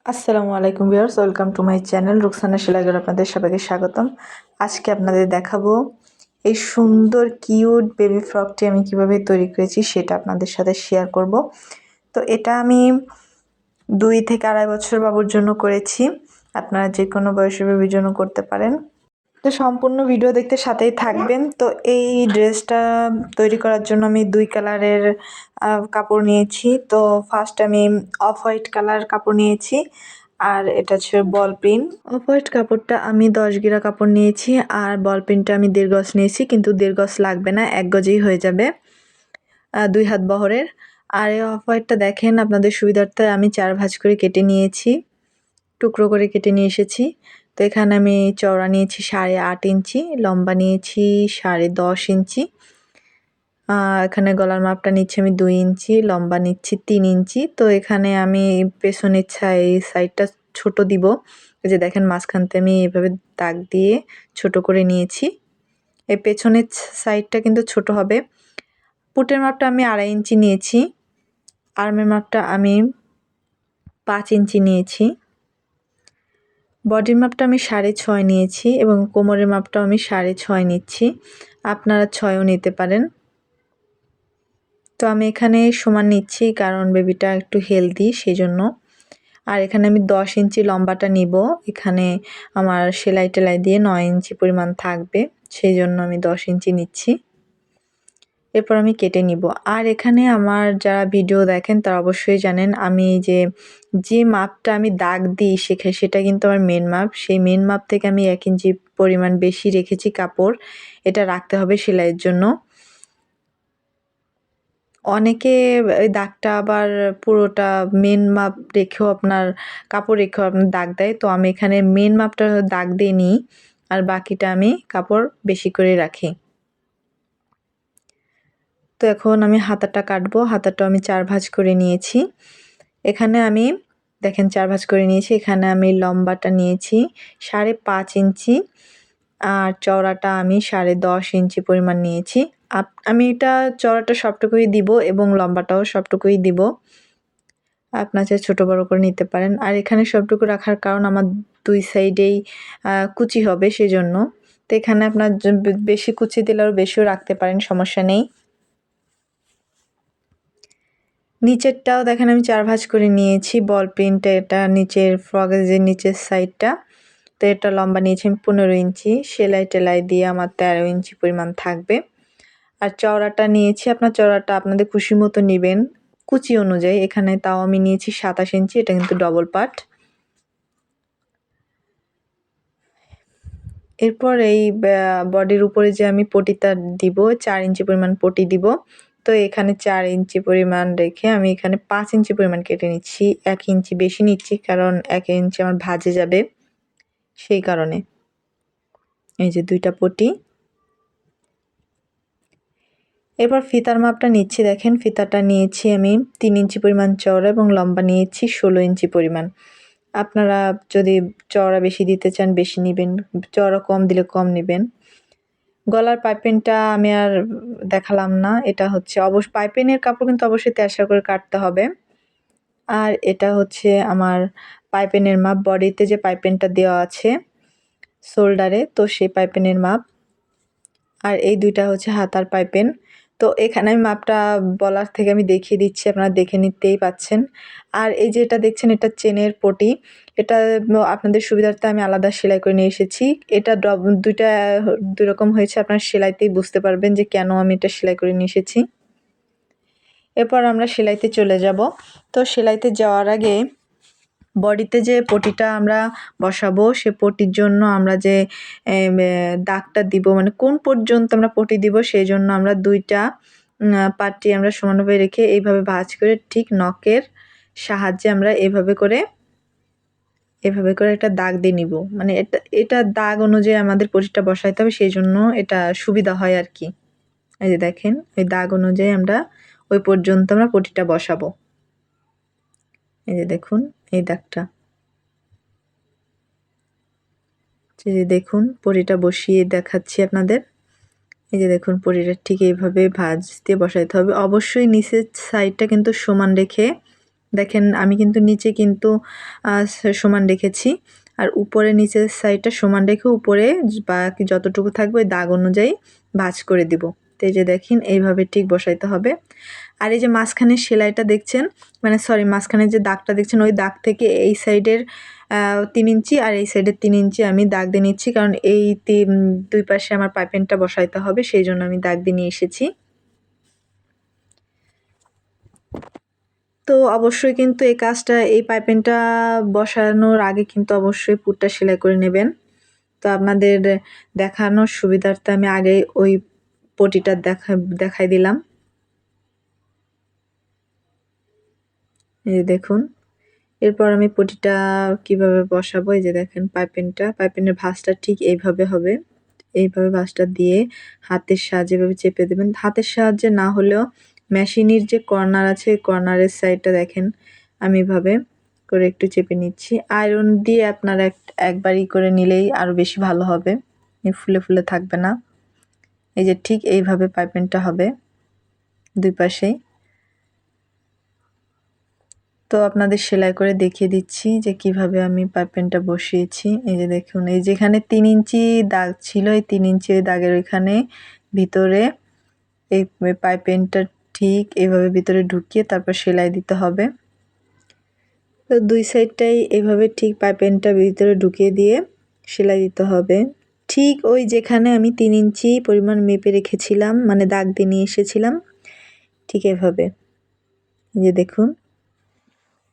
আসসালামু আলাইকুম viewers, welcome to my channel Ruksana Selaighar. আপনাদের সবাইকে স্বাগতম। আজকে আপনাদের দেখাবো এই সুন্দর কিউট বেবি ফ্রকটি আমি কিভাবে তৈরি করেছি সেটা আপনাদের সাথে শেয়ার করব। তো এটা আমি 2 থেকে 2.5 বছর বাবুর জন্য করেছি। আপনারা যে কোনো বয়সের বেবির জন্য করতে পারেন। তো সম্পূর্ণ ভিডিও দেখতে সাথেই থাকবেন। তো এই ড্রেসটা তৈরি করার জন্য আমি 2 কালারের কাপড় নিয়েছি। তো ফার্স্ট আমি অফ হোয়াইট কালার কাপড় নিয়েছি, আর এটা হচ্ছে বল প্রিন্ট। অফ হোয়াইট কাপড়টা আমি 10 গিরা কাপড় নিয়েছি, আর বল প্রিন্টটা আমি 1.5 গজ নিয়েছি, কিন্তু 1.5 গজ লাগবে না, 1 গজেই হয়ে যাবে 2 হাত বহরের। আর এই অফ হোয়াইটটা দেখেন আপনাদের সুবিধার্থে আমি 4 ভাঁজ করে কেটে নিয়েছি, টুকরো করে কেটে নিয়ে এসেছি। তো এখানে আমি চওড়া নিয়েছি 8.5 ইঞ্চি, লম্বা নিয়েছি 10.5 ইঞ্চি। এখানে গলার মাপটা নিচ্ছি আমি 2 ইঞ্চি, লম্বা নিচ্ছি 3 ইঞ্চি। তো এখানে আমি পেছনের সাইডটা ছোট দিব। এই যে দেখেন মাঝখানতে আমি এভাবে দাগ দিয়ে ছোট করে নিয়েছি। এই পেছনের সাইডটা কিন্তু ছোট হবে। পুটের মাপটা আমি 2.5 ইঞ্চি নিয়েছি, আর্মের মাপটা আমি 5 ইঞ্চি নিয়েছি, বডির মাপটা আমি 6.5 নিয়েছি এবং কোমরের মাপটাও আমি 6.5 নিচ্ছি। আপনারা 6ও নিতে পারেন। তো আমি এখানে সমান নিচ্ছি কারণ বেবিটা একটু হেলদি সেজন্য। আর এখানে আমি 10 ইঞ্চি লম্বাটা নিব। এখানে আমার সেলাই টেলাই দিয়ে 9 ইঞ্চি পরিমাণ থাকবে, সেই জন্য আমি 10 ইঞ্চি নিচ্ছি। এরপর আমি কেটে নিব। আর এখানে আমার যারা ভিডিও দেখেন তারা অবশ্যই জানেন আমি যে মাপটা আমি দাগ দিই সেটা কিন্তু আমার মেন মাপ। সেই মেন মাপ থেকে আমি 1 ইঞ্চি পরিমাণ বেশি রেখেছি কাপড়। এটা রাখতে হবে সেলাইয়ের জন্য। অনেকে এই দাগটা আবার পুরোটা মেন মাপ রেখেও আপনার কাপড় রেখেও আপনার দাগ দেয়। তো আমি এখানে মেন মাপটা দাগ দিয়ে নিই, আর বাকিটা আমি কাপড় বেশি করে রাখি। তো এখন আমি হাতাটা কাটবো। হাতাটাও আমি 4 ভাঁজ করে নিয়েছি। এখানে আমি দেখেন 4 ভাঁজ করে নিয়েছি। এখানে আমি লম্বাটা নিয়েছি 5.5 ইঞ্চি, আর চওড়াটা আমি 10.5 ইঞ্চি পরিমাণ নিয়েছি। আমি এটা চওড়াটা সবটুকুই দিব এবং লম্বাটাও সবটুকুই দিব। আপনার চাইলে ছোট বড় করে নিতে পারেন। আর এখানে সবটুকু রাখার কারণ আমার 2 সাইডেই কুচি হবে সেজন্য। তো এখানে আপনার বেশি কুচি দিলে আরও বেশিও রাখতে পারেন, সমস্যা নেই। নিচেরটাও দেখেন আমি 4 ভাঁজ করে নিয়েছি। বল প্রিন্টে এটা নিচের ফ্রকের যে নিচের সাইডটা। তো এটা লম্বা নিয়েছি আমি 15 ইঞ্চি, সেলাই টেলাই দিয়ে আমার 13 ইঞ্চি পরিমাণ থাকবে। আর চওড়াটা নিয়েছি, আপনার চওড়াটা আপনাদের খুশি মতো নেবেন কুচি অনুযায়ী। এখানে তাও আমি নিয়েছি 27 ইঞ্চি, এটা কিন্তু ডবল পার্ট। এরপর এই বডির উপরে যে আমি পটিটা দিব 4 ইঞ্চি পরিমাণ পটি দিব। তো এখানে 4 ইঞ্চি পরিমাণ রেখে আমি এখানে 5 ইঞ্চি পরিমাণ কেটে নিচ্ছি। 1 ইঞ্চি বেশি নিচ্ছি কারণ 1 ইঞ্চি আমার ভাঁজে যাবে, সেই কারণে। এই যে 2টা পটি। এরপর ফিতার মাপটা নিচ্ছি। দেখেন ফিতাটা নিয়েছি আমি 3 ইঞ্চি পরিমাণ চওড়া এবং লম্বা নিয়েছি 16 ইঞ্চি পরিমাণ। আপনারা যদি চওড়া বেশি দিতে চান বেশি নেবেন, চওড়া কম দিলে কম নেবেন। গলার পাইপিংটা আমি আর দেখালাম না। এটা হচ্ছে পাইপিংয়ের কাপড় কিন্তু অবশ্যই 13 করে কাটতে হবে। আর এটা হচ্ছে আমার পাইপিংয়ের মাপ, বডিতে যে পাইপিংটা দেওয়া আছে শোল্ডারে, তো সেই পাইপিংয়ের মাপ। আর এই 2টা হচ্ছে হাতার পাইপিং। তো এখানে আমি মাপটা বলার থেকে আমি দেখিয়ে দিচ্ছি, আপনারা দেখে নিতেই পাচ্ছেন। আর এই যে এটা দেখছেন এটা চেনের পটি। এটা আপনাদের সুবিধার্থে আমি আলাদা সেলাই করে নিয়ে এসেছি। এটা 2টা 2 রকম হয়েছে, আপনারা সেলাইতেই বুঝতে পারবেন যে কেন আমি এটা সেলাই করে নিয়ে এসেছি। এরপর আমরা সেলাইতে চলে যাব। তো সেলাইতে যাওয়ার আগে বডিতে যে পটিটা আমরা বসাবো সে পটির জন্য আমরা যে দাগটা দিব, মানে কোন পর্যন্ত আমরা পটি দিব সেই জন্য আমরা 2টা পাটি আমরা সমানভাবে রেখে এইভাবে ভাঁজ করে ঠিক নখের সাহায্যে আমরা এভাবে করে একটা দাগ দিয়ে নিব। মানে এটা দাগ অনুযায়ী আমাদের পটিটা বসাইতে হবে, সেই জন্য এটা সুবিধা হয় আর কি। এই যে দেখেন ওই দাগ অনুযায়ী আমরা ওই পর্যন্ত আমরা পটিটা বসাবো। এই যে দেখুন এই দাগটা। এই যে দেখুন পটিটা বসিয়ে দেখাচ্ছি আপনাদের। এই যে দেখুন পটিটা ঠিক এইভাবে ভাঁজ দিয়ে বসাইতে হবে। অবশ্যই নিচের সাইডটা কিন্তু সমান রেখে দেখেন আমি কিন্তু নিচে কিন্তু সমান রেখেছি, আর উপরে নিচের সাইডটা সমান রেখে উপরে বাকি যতটুকু থাকবে ওই দাগ অনুযায়ী ভাঁজ করে দিব। তো এই যে দেখেন এইভাবে ঠিক বসাইতে হবে। আর এই যে মাঝখানের সেলাইটা দেখছেন, মানে সরি মাঝখানের যে দাগটা দেখছেন ওই দাগ থেকে এই সাইডের 3 ইঞ্চি আর এই সাইডের 3 ইঞ্চি আমি দাগ দিয়ে নিচ্ছি, কারণ এই দুই পাশে আমার পাইপিংটা বসাইতে হবে, সেই জন্য আমি দাগ দিয়ে নিয়ে এসেছি। তো অবশ্যই কিন্তু এই কাজটা, এই পাইপিংটা বসানোর আগে কিন্তু অবশ্যই পুরটা সেলাই করে নেবেন। তো আপনাদের দেখানোর সুবিধার্থে আমি আগে ওই পটিটা দেখাই দিলাম। এই যে দেখুন, এরপর আমি পটিটা কিভাবে বসাবো, এই যে দেখেন পাইপিংয়ের ভাঁজটা ঠিক এইভাবে হবে। এইভাবে ভাঁজটা দিয়ে হাতের সাহায্যে এভাবে চেপে দেবেন। হাতের সাহায্যে না হলেও মেশিনের যে কর্নার আছে কর্নারের সাইডটা দেখেন আমি এভাবে করে একটু চেপে নিচ্ছি। আয়রন দিয়ে আপনারা একবারই করে নিলেই আরও বেশি ভালো হবে, ফুলে ফুলে থাকবে না। এই যে ঠিক এইভাবে পাইপিংটা হবে দুই পাশেই। তো আপনাদের সেলাই করে দেখিয়ে দিচ্ছি যে কিভাবে আমি পাইপিংটা বসিয়েছি। এই যে দেখুন, এই যেখানে 3 ইঞ্চি দাগ ছিল এই 3 ইঞ্চি দাগের ওইখানে ভিতরে এই পাইপিংটা ঠিক এইভাবে ভিতরে ঢুকিয়ে তারপর সেলাই দিতে হবে। তো দুই সাইডটাই এইভাবে ঠিক পাইপিংটা ভিতরে ঢুকিয়ে দিয়ে সেলাই দিতে হবে। ঠিক ওই যেখানে আমি 3 ইঞ্চি পরিমাণ মেপে রেখেছিলাম, মানে দাগ দিয়ে নিয়ে এসেছিলাম, ঠিক এভাবে। এই যে দেখুন,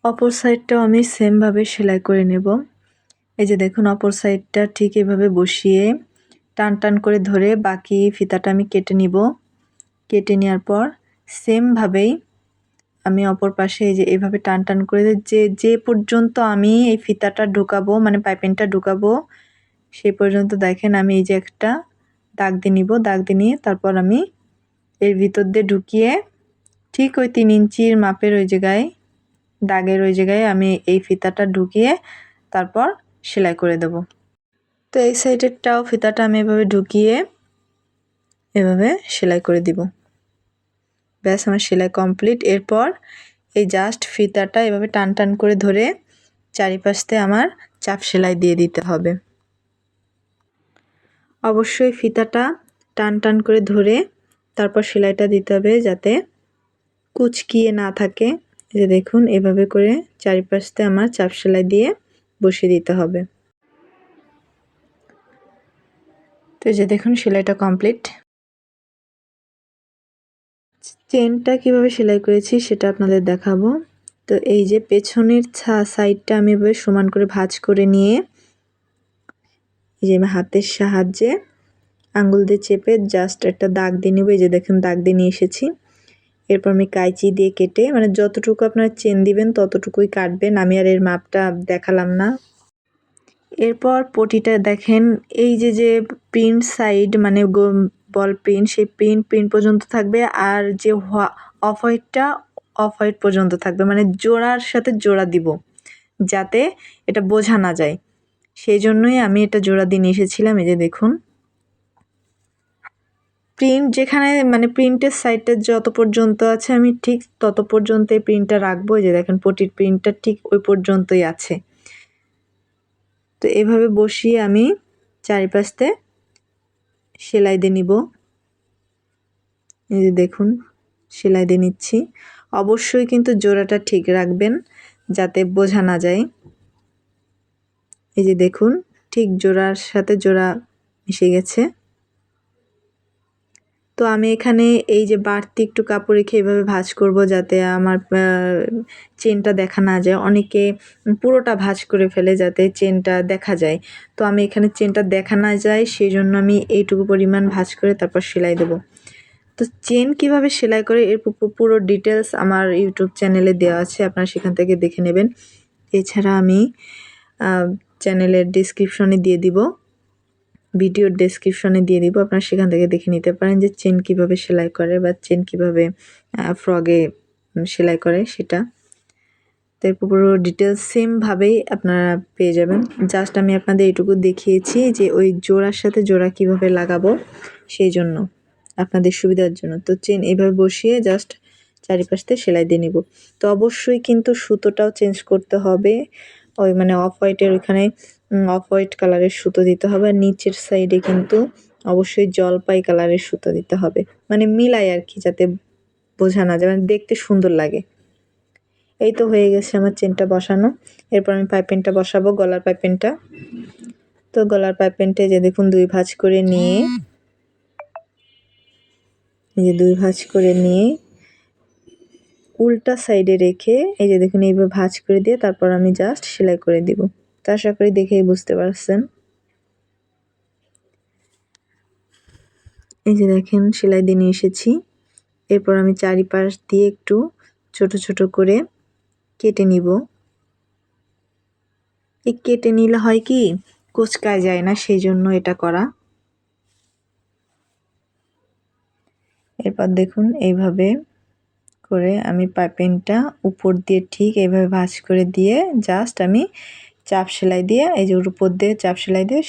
অপর সাইডটাও আমি সেমভাবে সেলাই করে নেব। এই যে দেখুন, অপর সাইডটা ঠিক এভাবে বসিয়ে টান টান করে ধরে বাকি ফিতাটা আমি কেটে নিব। কেটে নেওয়ার পর সেমভাবেই আমি অপর পাশে এই যে এভাবে টান টান করে যে পর্যন্ত আমি এই ফিতাটা ঢুকাবো, মানে পাইপিংটা ঢুকাবো, সেই পর্যন্ত দেখেন আমি এই যে একটা দাগ দিয়ে নিব। দাগ দিয়ে নিয়ে তারপর আমি এর ভিতর দিয়ে ঢুকিয়ে ঠিক ওই 3 ইঞ্চির মাপের ওই জায়গায় দাগের ওই জায়গায় আমি এই ফিতাটা ঢুকিয়ে তারপর সেলাই করে দেব। তো এই সাইডেরটাও ফিতাটা আমি এভাবে ঢুকিয়ে এভাবে সেলাই করে দিব। ব্যাস, আমার সেলাই কমপ্লিট। এরপর এই জাস্ট ফিতাটা এভাবে টান টান করে ধরে চারিপাশে আমার চাপ সেলাই দিয়ে দিতে হবে। অবশ্যই ফিতাটা টান টান করে ধরে তারপর সেলাইটা দিতে হবে যাতে কুঁচকিয়ে না থাকে। এই যে দেখুন, এভাবে করে চারিপাশে আমার চাপ সেলাই দিয়ে বসিয়ে দিতে হবে। তো এই যে দেখুন, সেলাইটা কমপ্লিট। চেনটা কিভাবে সেলাই করেছি সেটা আপনাদের দেখাবো। তো এই যে পেছনের সাইডটা আমি এভাবে সমান করে ভাঁজ করে নিয়ে এই যে আমি হাতের সাহায্যে আঙ্গুল দিয়ে চেপে জাস্ট একটা দাগ দিয়ে নেব। এই যে দেখুন, দাগ দিয়ে নিয়ে এসেছি। এরপর আমি কাঁচি দিয়ে কেটে, মানে যতটুকু আপনারা চেন দিবেন ততটুকুই কাটবেন, আমি আর এর মাপটা দেখালাম না। এরপর পটিটা দেখেন, এই যে প্রিন্ট সাইড মানে বল প্রিন্ট, সেই প্রিন্ট পর্যন্ত থাকবে, আর যে অফ হোয়াইট পর্যন্ত থাকবে, মানে জোড়ার সাথে জোড়া দিব যাতে এটা বোঝা না যায়, সেই জন্যই আমি এটা জোড়া দিয়ে নিয়ে এসেছিলাম। এই যে দেখুন, প্রিন্ট যেখানে মানে প্রিন্টের সাইডটা যত পর্যন্ত আছে আমি ঠিক তত পর্যন্ত এই প্রিন্টটা রাখবো। এই যে দেখেন, পটির প্রিন্টটা ঠিক ওই পর্যন্তই আছে। তো এভাবে বসিয়ে আমি চারিপাশে সেলাই দিয়ে নিব। এই যে দেখুন, সেলাই দিয়ে নিচ্ছি। অবশ্যই কিন্তু জোড়াটা ঠিক রাখবেন যাতে বোঝা না যায়। এই যে দেখুন, ঠিক জোড়ার সাথে জোড়া মিশে গেছে। তো আমি এখানে এই যে বাড়তি একটু কাপড় রেখে এভাবে ভাঁজ করব যাতে আমার চেনটা দেখা না যায়। অনেকে পুরোটা ভাঁজ করে ফেলে যাতে চেনটা দেখা যায়। তো আমি এখানে চেনটা দেখা না যায় সেই জন্য আমি এইটুকু পরিমাণ ভাঁজ করে তারপর সেলাই দেব। তো চেন কিভাবে সেলাই করে এর পুরো ডিটেলস আমার ইউটিউব চ্যানেলে দেওয়া আছে, আপনারা সেখান থেকে দেখে নেবেন। এছাড়া আমি চ্যানেলের ডিসক্রিপশনে দিয়ে দিব, ভিডিওর ডেসক্রিপশনে দিয়ে দিব, আপনারা সেখান থেকে দেখে নিতে পারেন যে চেন কিভাবে সেলাই করে বা চেন কিভাবে ফ্রগে সেলাই করে সেটা। তো পুরো ডিটেলস সেমভাবেই আপনারা পেয়ে যাবেন। জাস্ট আমি আপনাদের এইটুকু দেখিয়েছি যে ওই জোড়ার সাথে জোড়া কিভাবে লাগাবো সেই জন্য, আপনাদের সুবিধার জন্য। তো চেন এইভাবে বসিয়ে জাস্ট চারিপাশ দিয়ে সেলাই দিয়ে নিব। তো অবশ্যই কিন্তু সুতোটাও চেঞ্জ করতে হবে, ওই মানে অফ হোয়াইটের ওইখানে অফ হোয়াইট কালারের সুতো দিতে হবে, আর নিচের সাইডে কিন্তু অবশ্যই জলপাই কালারের সুতো দিতে হবে, মানে মিলাই আর কি, যাতে বোঝা না যায়, মানে দেখতে সুন্দর লাগে। এই তো হয়ে গেছে আমার চেনটা বসানো। এরপর আমি পাইপিংটা বসাবো, গলার পাইপিংটা। তো গলার পাইপিংটা যে দেখুন 2 ভাঁজ করে নিয়ে, এই যে 2 ভাঁজ করে নিয়ে উল্টা সাইডে রেখে এই যে দেখুন এইভাবে ভাঁজ করে দিয়ে তারপর আমি জাস্ট সেলাই করে দিব। তো আশা করি দেখেই বুঝতে পারছেন। এই যে দেখেন সেলাই দিয়ে নিয়ে এসেছি। এরপর আমি চারিপাশ দিয়ে একটু ছোট ছোট করে কেটে নিব। এই কেটে নিলে হয় কি কুঁচকায় যায় না, সেই জন্য এটা করা। এরপর দেখুন এইভাবে করে আমি পাইপিংটা উপর দিয়ে ঠিক এইভাবে ভাঁজ করে দিয়ে জাস্ট আমি চাপ সেলাই দিয়ে এই যে উপর দিয়ে চাপ সেলাই দিয়ে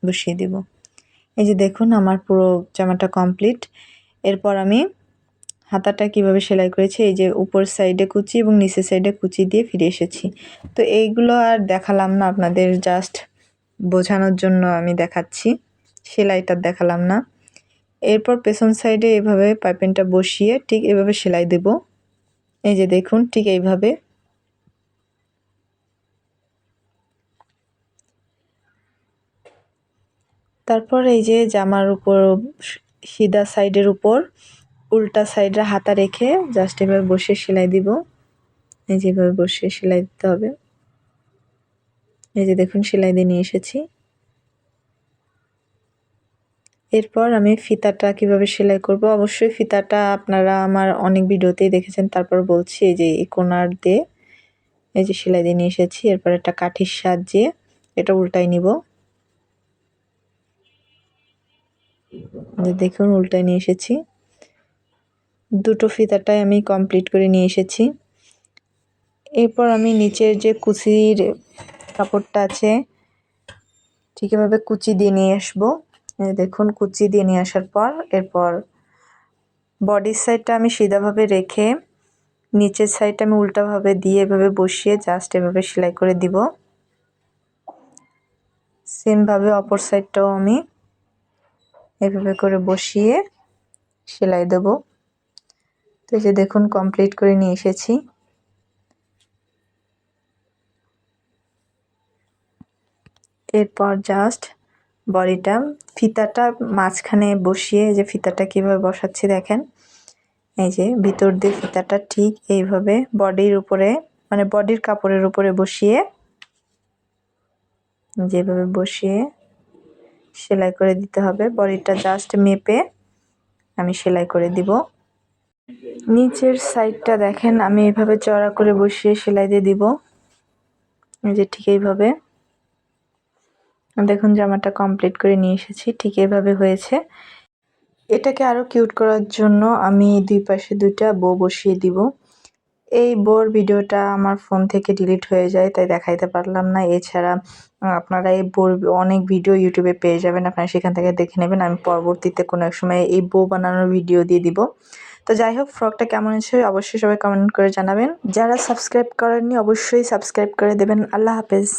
বসিয়ে দেব। এই যে দেখুন আমার পুরো জামাটা কমপ্লিট। এরপর আমি হাতাটা কিভাবে সেলাই করেছি, এই যে উপর সাইডে কুচি এবং নিচের সাইডে কুচি দিয়ে ফিরে এসেছি। তো এইগুলো আর দেখালাম না আপনাদের, জাস্ট বোঝানোর জন্য আমি দেখাচ্ছি, সেলাইটা দেখালাম না। এরপর পেছন সাইডে এভাবে পাইপিংটা বসিয়ে ঠিক এভাবে সেলাই দেব। এই যে দেখুন ঠিক এইভাবে। তারপর এই যে জামার উপর সিধা সাইডের উপর উল্টা সাইডে হাতা রেখে জাস্ট এভাবে বসিয়ে সেলাই দিব। এই যেভাবে বসিয়ে সেলাই দিতে হবে। এই যে দেখুন সেলাই দিয়ে নিয়ে এসেছি। এরপর আমি ফিতাটা কিভাবে সেলাই করব, অবশ্যই ফিতাটা আপনারা আমার অনেক ভিডিওতেই দেখেছেন, তারপর বলছি এই যে এই কোণার দিয়ে এই যে সেলাই দিয়ে নিয়ে এসেছি। এরপর একটা কাঠির সাহায্যে এটা উল্টাই নিব। দেখুন উল্টাই নিয়ে এসেছি। দুটো ফিতাটাই আমি কমপ্লিট করে নিয়ে এসেছি। এরপর আমি নিচের যে কুচির কাপড়টা আছে ঠিক এভাবে কুচি দিয়ে নিয়ে আসবো। দেখুন কুচি দিয়ে নিয়ে আসার পর এরপর বডির সাইডটা আমি সিধাভাবে রেখে নিচের সাইডটা আমি উল্টাভাবে দিয়ে এভাবে বসিয়ে জাস্ট এভাবে সেলাই করে দিব। সেমভাবে অপর সাইডটাও আমি এভাবে করে বসিয়ে সেলাই দেব। তো এই যে দেখুন কমপ্লিট করে নিয়ে এসেছি। এরপর জাস্ট বডিটা ফিতাটা মাঝখানে বসিয়ে, যে ফিতাটা কিভাবে বসাচ্ছি দেখেন, এই যে ভিতর দিয়ে ফিতাটা ঠিক এইভাবে বডির উপরে, মানে বডির কাপড়ের উপরে বসিয়ে যেভাবে বসিয়ে সেলাই করে দিতে হবে। বডিটা জাস্ট মেপে আমি সেলাই করে দিব। নিচের সাইডটা দেখেন আমি এইভাবে চড়া করে বসিয়ে সেলাই দিয়ে দিব। এই যে ঠিক এইভাবে দেখুন জামাটা কমপ্লিট করে নিয়ে এসেছি। ঠিক এইভাবে হয়েছে। এটাকে আরো কিউট করার জন্য আমি দুই পাশে দুইটা বো বসিয়ে দিব। এই বোর ভিডিওটা আমার ফোন থেকে ডিলিট হয়ে যায়, তাই দেখাইতে পারলাম না। এছাড়া আপনারা এই বোর অনেক ভিডিও ইউটিউবে পেয়ে যাবেন, আপনারা সেখান থেকে দেখে নেবেন। আমি পরবর্তীতে কোনো এক সময় এই বো বানানোর ভিডিও দিয়ে দিব। তো যাই হোক, ফ্রকটা কেমন হয়েছে অবশ্যই সবাই কমেন্ট করে জানাবেন। যারা সাবস্ক্রাইব করেননি অবশ্যই সাবস্ক্রাইব করে দেবেন। আল্লাহ হাফেজ।